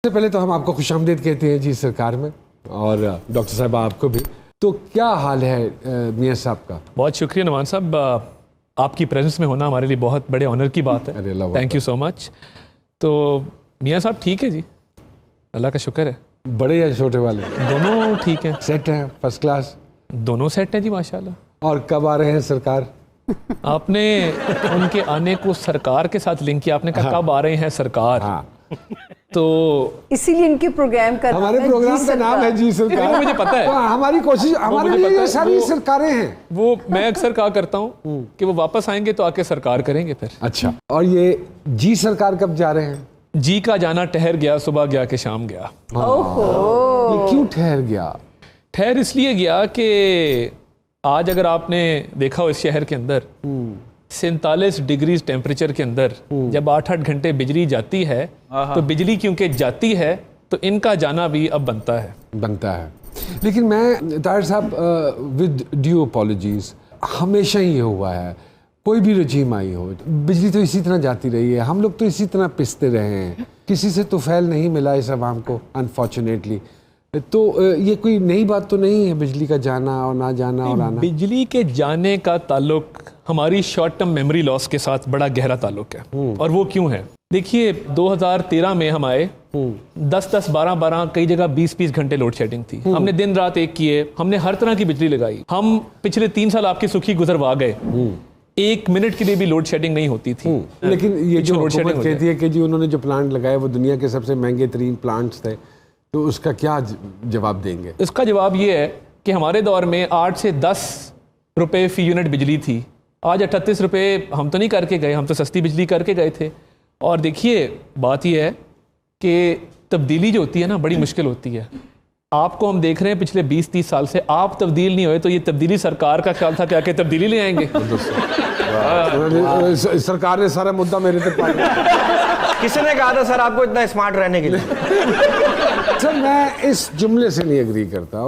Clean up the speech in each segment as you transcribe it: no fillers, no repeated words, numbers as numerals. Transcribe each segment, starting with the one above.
سے پہلے تو ہم آپ کو خوش آمدید کہتے ہیں جی سرکار میں، اور ڈاکٹر صاحب آپ کو بھی. تو کیا حال ہے میاں صاحب کا؟ بہت شکریہ نعمان صاحب، آپ کی پریزنس میں ہونا ہمارے لیے بہت بڑے آنر کی بات ہے. تھینک یو سو مچ. تو میاں صاحب ٹھیک ہے جی، اللہ کا شکر ہے. بڑے یا چھوٹے والے؟ دونوں ٹھیک ہیں، سیٹ ہیں، فرسٹ کلاس. دونوں سیٹ ہیں جی ماشاءاللہ. اور کب آ رہے ہیں سرکار؟ آپ نے ان کے آنے کو سرکار کے ساتھ لنک کیا، آپ نے کہا کب آ رہے ہیں سرکار. ہاں، تو اسی لیے ان کے پروگرام کا ہمارے پروگرام کا نام ہے جی سرکار. مجھے پتا ہے، ہماری کوشش، ہمارے لیے یہ ساری سرکاریں ہیں. وہ میں اکثر کہا کرتا ہوں کہ وہ واپس آئیں گے تو آ کے سرکار کریں گے پھر. اچھا، اور یہ جی سرکار کب جا رہے ہیں؟ جی کا جانا ٹھہر گیا، صبح گیا کہ شام گیا. یہ کیوں ٹھہر گیا؟ ٹھہر اس لیے گیا کہ آج اگر آپ نے دیکھا ہو اس شہر کے اندر 47 ڈگریز ٹیمپریچر کے اندر جب 8-8 گھنٹے بجلی جاتی ہے تو بجلی کیونکہ جاتی ہے تو ان کا جانا بھی اب بنتا ہے. لیکن میں طاہر صاحب ود ڈیو اپالوجیز، ہمیشہ ہی یہ ہوا ہے، کوئی بھی رجیم آئی ہو بجلی تو اسی طرح جاتی رہی ہے، ہم لوگ تو اسی طرح پستے رہے ہیں، کسی سے تو فیل نہیں ملا اس عوام کو انفارچونیٹلی. تو یہ کوئی نئی بات تو نہیں ہے بجلی کا جانا اور نہ جانا اور آنا. بجلی کے جانے کا تعلق ہماری شارٹ ٹرم میموری لاس کے ساتھ بڑا گہرا تعلق ہے. اور وہ کیوں ہے؟ دیکھیے 2013 میں ہم آئے، 10-10 12-12 کئی جگہ 20-20 گھنٹے لوڈ شیڈنگ تھی. ہم نے دن رات ایک کیے، ہم نے ہر طرح کی بجلی لگائی. ہم پچھلے 3 سال آپ کی سکھی گزروا گئے، 1 منٹ کے لیے بھی لوڈ شیڈنگ نہیں ہوتی تھی. لیکن یہ جو حکومت کہتی ہے کہ جی انہوں نے جو پلانٹ لگائے وہ دنیا کے سب سے مہنگے ترین پلانٹس تھے، تو اس کا کیا جواب دیں گے؟ اس کا جواب یہ ہے کہ ہمارے دور میں 8 سے 10 روپے فی یونٹ بجلی تھی، آج 38 روپے. ہم تو نہیں کر کے گئے، ہم تو سستی بجلی کر کے گئے تھے. اور دیکھیے بات یہ ہے کہ تبدیلی جو ہوتی ہے نا بڑی مشکل ہوتی ہے. آپ کو ہم دیکھ رہے ہیں پچھلے 20-30 سال سے آپ تبدیل نہیں ہوئے، تو یہ تبدیلی سرکار کا خیال تھا کہ آ کے تبدیلی لے آئیں گے. سرکار نے سارا مدعا میرے تک پا لیا. کسی نے کہا تھا سر آپ کو اتنا اسمارٹ رہنے کے لیے. سر میں اس جملے سے نہیں اگری کرتا.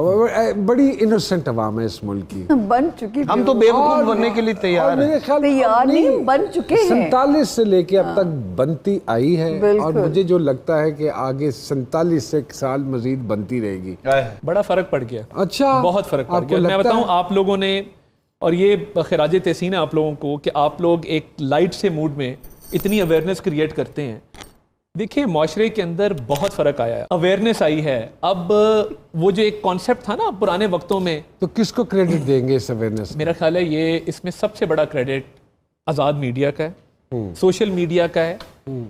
بڑی انوسنٹ عوام ہے اس ملک کی، بن چکی، ہم تو بیوقوف بننے کے لیے تیار ہیں. تیار نہیں، بن چکے ہیں. 47 سے لے کے اب تک بنتی آئی ہے، اور مجھے جو لگتا ہے کہ آگے 47 سال مزید بنتی رہے گی. بڑا فرق پڑ گیا. اچھا، بہت فرق پڑ گیا. میں بتاؤں آپ لوگوں نے، اور یہ خراج تحسین ہے آپ لوگوں کو کہ آپ لوگ ایک لائٹ سے موڈ میں اتنی اویئرنیس کریٹ کرتے ہیں. دیکھیں معاشرے کے اندر بہت فرق آیا ہے، اویئرنیس آئی ہے. اب وہ جو ایک کانسیپٹ تھا نا پرانے وقتوں میں، تو کس کو کریڈٹ دیں گے اس اویئرنیس؟ میرا خیال ہے یہ اس میں سب سے بڑا کریڈٹ آزاد میڈیا کا ہے، سوشل میڈیا کا ہے،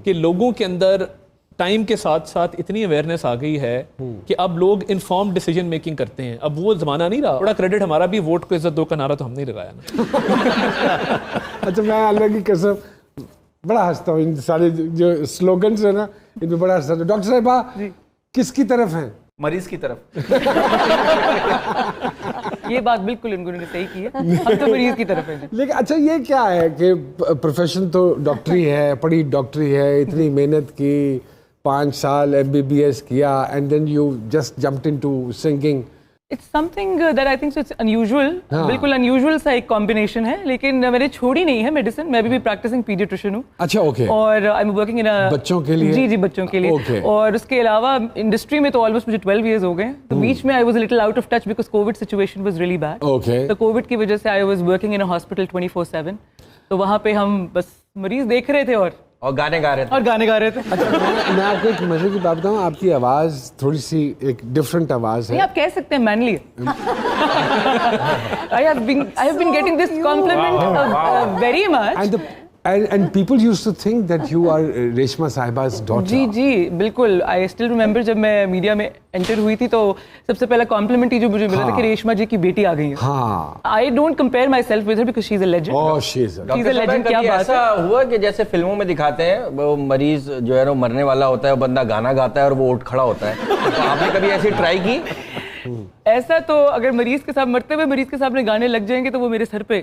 کہ لوگوں کے اندر ٹائم کے ساتھ ساتھ اتنی اویئرنیس آ گئی ہے کہ اب لوگ انفارم ڈیسیجن میکنگ کرتے ہیں. اب وہ زمانہ نہیں رہا. بڑا کریڈٹ ہمارا بھی، ووٹ کو عزت دو کا نعرہ تو ہم نہیں لگایا نا. اچھا، میں اللہ کی قسم بڑا ہنستا ہوں ان سارے جو سلوگنز ہیں نا، ان میں بڑا ہنستا ہوں. ڈاکٹر صاحبہ کس کی طرف ہیں؟ مریض کی طرف. یہ بات بالکل انہوں نے صحیح کی ہے، ہم تو مریض کی طرف ہیں. لیکن اچھا یہ کیا ہے کہ پروفیشن تو ڈاکٹری ہے، پڑھی ڈاکٹری ہے، اتنی محنت کی، 5 سال MBBS کیا، and then you just jumped into singing. It's something that I think it's unusual. بالکل unusual سا ایک combination ہے، لیکن میں نے چھوڑی نہیں ہے میڈیسن. میں ابھی بھی practicing pediatrician ہوں. اچھا، اوکے. اور I'm working in a بچوں کے لیے؟ جی بچوں کے لیے. اور اس کے علاوہ انڈسٹری میں تو آلموسٹ مجھے 12 years ہو گئے. تو بیچ میں I was a little out of touch because COVID situation was really bad. Okay. تو COVID کی وجہ سے I was working in a hospital 24/7. تو وہاں پہ ہم بس مریض دیکھ رہے تھے اور گانے گا رہے تھے. اچھا، میں آپ کو ایک مزے کی بات بتاؤں، آپ کی آواز تھوڑی سی ایک ڈفرنٹ آواز ہے. آپ کہہ سکتے ہیں mainly. I have been getting this compliment very much. And people used to think that you are Reshma صاحبا's daughter. جی بالکل. I still remember جب میں میڈیا میں انٹر ہوئی تھی تو سب سے پہلا کمپلیمنٹ ہی جو مجھے ملا تھا کہ ریشما جی کی بیٹی آ گئی ہے. ہاں. I don't compare myself with her because she's a legend. Oh, she's a legend. کیا بات ہے. ایسا ہوا کہ جیسے فلموں میں دکھاتے ہیں وہ مریض جو ہے وہ مرنے والا ہوتا ہے، وہ بندہ گانا گاتا ہے اور وہ اٹھ کھڑا ہوتا ہے. تو آپ نے کبھی ایسی ٹرائی کی؟ ایسا تو اگر مریض کے ساتھ مرتے ہوئے مریض کے سامنے گانے لگ جائیں گے تو وہ میرے سر پہ